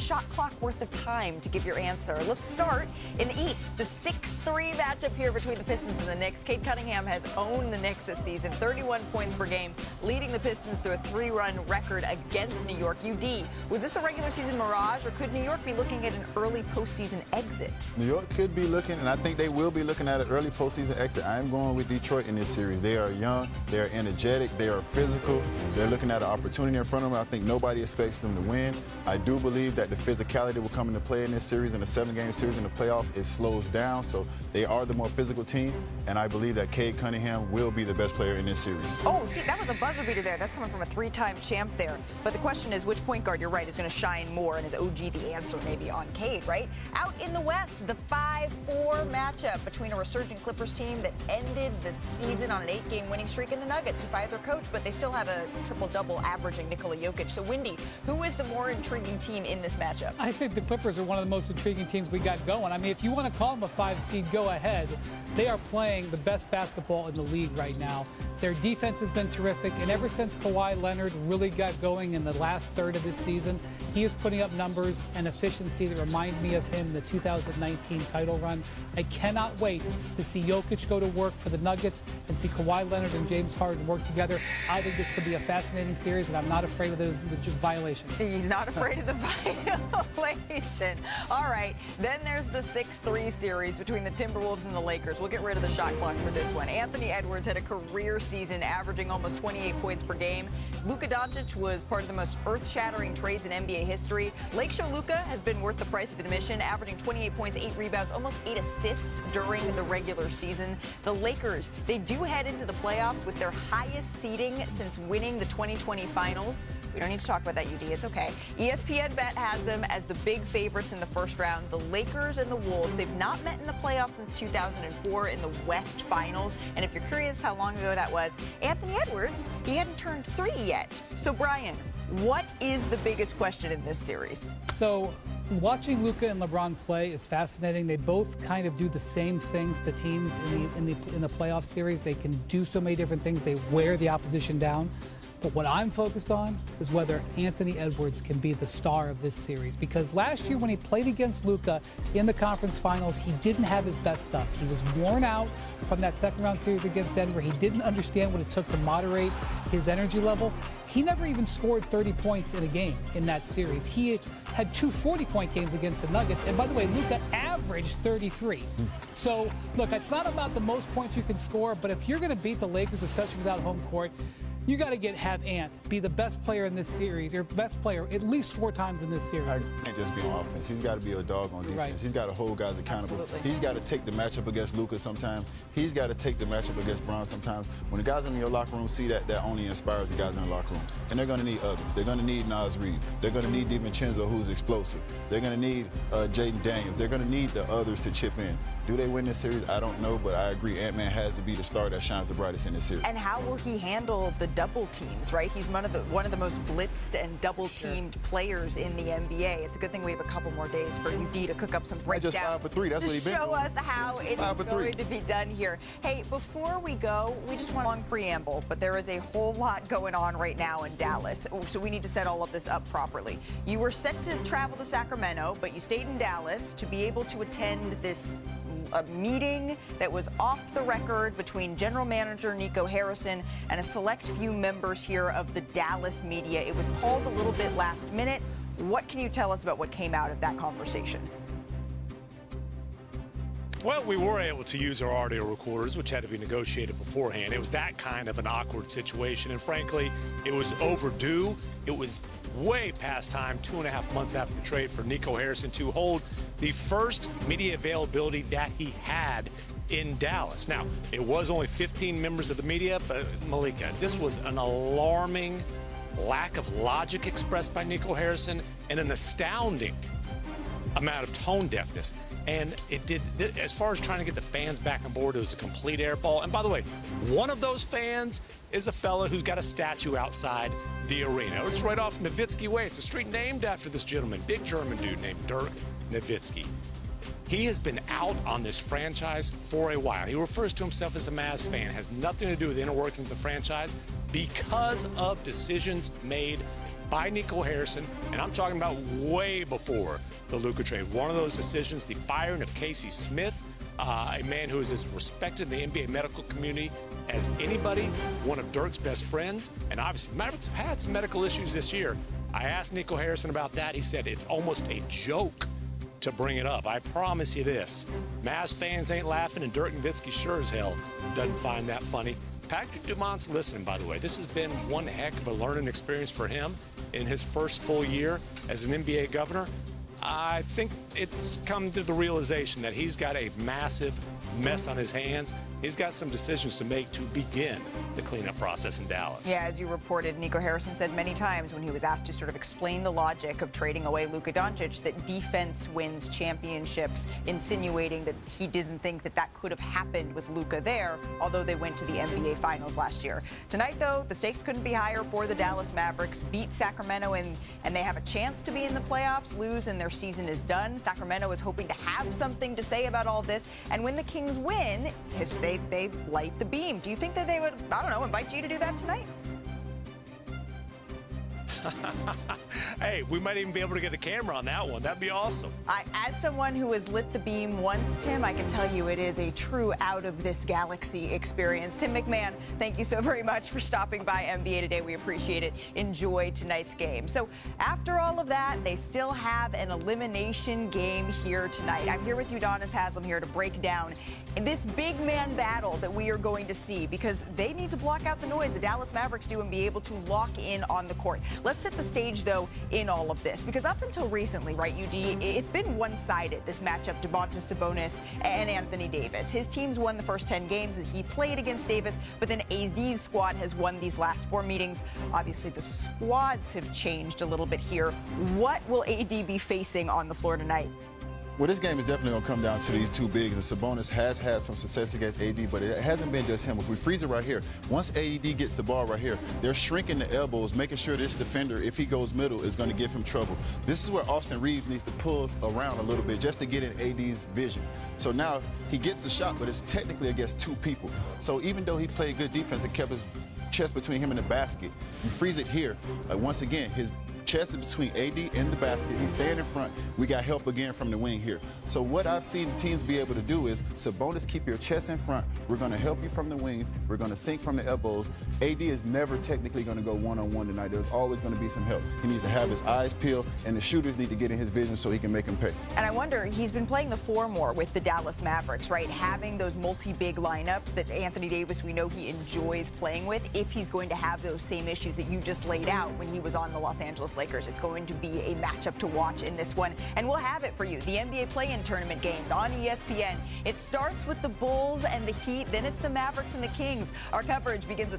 shot clock worth of time to give your answer. Let's start in the East. The 6-3 matchup here between the Pistons and the Knicks. Cade Cunningham has owned the Knicks this season, 31 points per game, leading the Pistons through a 3-run record against New York. UD, was this a regular season mirage, or could New York be looking at an early postseason exit? New York could be looking, and I think they will be looking at an early postseason exit. I am going with Detroit in this series. They are young, they are energetic, they are physical. They're looking at an opportunity in front of them. I think nobody expects them to win. I do believe that the physicality will come into play in this series, in a 7-game series in the playoff. It slows down, so they are the more physical team, and I believe that Cade Cunningham will be the best player in this series. Oh, see, that was a buzzer beater there. That's coming from a 3-time champ there. But the question is, which point guard, you're right, is going to shine more, and is OG the answer maybe on Cade, right? Out in the West, the 5-4 matchup between a resurgent Clippers team that ended the season on an 8-game winning streak and the Nuggets, who fired their coach, but they still have a triple-double averaging Nikola Jokic. So, Windy, who is the more intriguing team in this matchup? I think the Clippers are one of the most intriguing teams we got going. I mean, if you want to call them a 5 seed, go ahead. They are playing the best basketball in the league right now. Their defense has been terrific, and ever since Kawhi Leonard really got going in the last third of this season, he is putting up numbers and efficiency that remind me of him in the 2019 title run. I cannot wait to see Jokic go to work for the Nuggets and see Kawhi Leonard and James Harden work together. I think this could be a fascinating series, and I'm not afraid of the violation. He's not afraid of the violation. All right, then there's the 6-3 series between the Timberwolves and the Lakers. We'll get rid of the shot clock for this one. Anthony Edwards had a career season averaging almost 28 points per game. Luka Doncic was part of the most earth-shattering trades in NBA history. Lake Show Luka has been worth the price of admission, averaging 28 points, 8 rebounds, almost 8 assists during the regular season. The Lakers, they do head into the playoffs with their highest seeding since winning the 2020 finals. We don't need to talk about that, UD. It's okay. ESPN Bet has them as the big favorites in the first round. The Lakers and the Wolves, they've not met in the playoffs since 2004 in the West Finals. And if you're curious how long ago that was, Anthony Edwards, he hadn't turned 3 yet. So, Brian, what is the biggest question in this series? So, watching Luka and LeBron play is fascinating. They both kind of do the same things to teams in the playoff series. They can do so many different things. They wear the opposition down. But what I'm focused on is whether Anthony Edwards can be the star of this series. Because last year when he played against Luka in the conference finals, he didn't have his best stuff. He was worn out from that second-round series against Denver. He didn't understand what it took to moderate his energy level. He never even scored 30 points in a game in that series. He had 2 40-point games against the Nuggets. And by the way, Luka averaged 33. So, look, it's not about the most points you can score, but if you're going to beat the Lakers, especially without home court, you got to have Ant be the best player in this series, or best player at least 4 times in this series. I can't just be on offense. He's got to be a dog on defense. Right. He's got to hold guys accountable. Absolutely. He's got to take the matchup against Luka sometimes. He's got to take the matchup against Bron sometimes. When the guys in your locker room see that, that only inspires the guys in the locker room. And they're going to need others. They're going to need Nas Reed. They're going to need DiVincenzo, who's explosive. They're going to need Jaden Daniels. They're going to need the others to chip in. Do they win this series? I don't know, but I agree Ant-Man has to be the star that shines the brightest in this series. And how will he handle the double teams, right? He's one of the most blitzed and double-teamed players in the NBA. It's a good thing we have a couple more days for UD to cook up some breakdowns. Just 5 for 3. That's what he's been. Show us how it's going to be done here. Hey, before we go, we just want a long preamble, but there is a whole lot going on right now in Dallas, so we need to set all of this up properly. You were set to travel to Sacramento, but you stayed in Dallas to be able to attend this a meeting that was off the record between general manager Nico Harrison and a select few members here of the Dallas media. It was called a little bit last minute. What can you tell us about what came out of that conversation? Well, we were able to use our audio recorders, which had to be negotiated beforehand. It was that kind of an awkward situation, and frankly, it was overdue. It was way past time, 2.5 months after the trade, for Nico Harrison to hold the first media availability that he had in Dallas. Now, it was only 15 members of the media, but Malika, this was an alarming lack of logic expressed by Nico Harrison and an astounding amount of tone deafness. And it did, as far as trying to get the fans back on board, it was a complete airball. And by the way, one of those fans is a fella who's got a statue outside the arena. It's right off Nowitzki Way. It's a street named after this gentleman, big German dude named Dirk Nowitzki. He has been out on this franchise for a while. He refers to himself as a Mavs fan. It has nothing to do with the inner workings of the franchise because of decisions made by Nico Harrison, and I'm talking about way before the Luka trade. One of those decisions, the firing of Casey Smith, a man who is as respected in the NBA medical community as anybody, one of Dirk's best friends, and obviously the Mavericks have had some medical issues this year. I asked Nico Harrison about that. He said it's almost a joke to bring it up. I promise you this, Mavs fans ain't laughing, and Dirk Nowitzki sure as hell doesn't find that funny. Patrick Dumont's listening, by the way. This has been one heck of a learning experience for him in his first full year as an NBA governor. I think it's come to the realization that he's got a massive mess on his hands. He's got some decisions to make to begin the cleanup process in Dallas. Yeah, as you reported, Nico Harrison said many times when he was asked to sort of explain the logic of trading away Luka Doncic that defense wins championships, insinuating that he doesn't think that that could have happened with Luka there, although they went to the NBA Finals last year. Tonight, though, the stakes couldn't be higher for the Dallas Mavericks. Beat Sacramento, and they have a chance to be in the playoffs. Lose, and their season is done. Sacramento is hoping to have something to say about all this, and when the Kings win, they light the beam. Do you think that they would, I don't know, invite you to do that tonight? Hey, we might even be able to get a camera on that one. That'd be awesome. As someone who has lit the beam once, Tim, I can tell you it is a true out-of-this-galaxy experience. Tim McMahon, thank you so very much for stopping by NBA Today. We appreciate it. Enjoy tonight's game. So after all of that, they still have an elimination game here tonight. I'm here with Udonis Haslem here to break down this big man battle that we are going to see, because they need to block out the noise. The Dallas Mavericks do, and be able to lock in on the court. Let's set the stage, though, in all of this, because up until recently, right, UD, it's been one-sided, this matchup, Domantas Sabonis and Anthony Davis. His team's won the first 10 games that he played against Davis, but then AD's squad has won these last 4 meetings. Obviously, the squads have changed a little bit here. What will AD be facing on the floor tonight? Well, this game is definitely going to come down to these two bigs. And Sabonis has had some success against AD, but it hasn't been just him. If we freeze it right here, once AD gets the ball right here, they're shrinking the elbows, making sure this defender, if he goes middle, is going to give him trouble. This is where Austin Reeves needs to pull around a little bit just to get in AD's vision. So now he gets the shot, but it's technically against 2 people. So even though he played good defense and kept his chest between him and the basket, you freeze it here. Once again, his chest is between AD and the basket. He's staying in front. We got help again from the wing here. So what I've seen teams be able to do is, Sabonis, keep your chest in front. We're going to help you from the wings. We're going to sink from the elbows. AD is never technically going to go one-on-one tonight. There's always going to be some help. He needs to have his eyes peeled, and the shooters need to get in his vision so he can make them pay. And I wonder, he's been playing the 4 more with the Dallas Mavericks, right? Having those multi-big lineups that Anthony Davis, we know he enjoys playing with, if he's going to have those same issues that you just laid out when he was on the Los Angeles Lakers. It's going to be a matchup to watch in this one, and we'll have it for you. The NBA play-in tournament games on ESPN. It starts with the Bulls and the Heat, then it's the Mavericks and the Kings. Our coverage begins with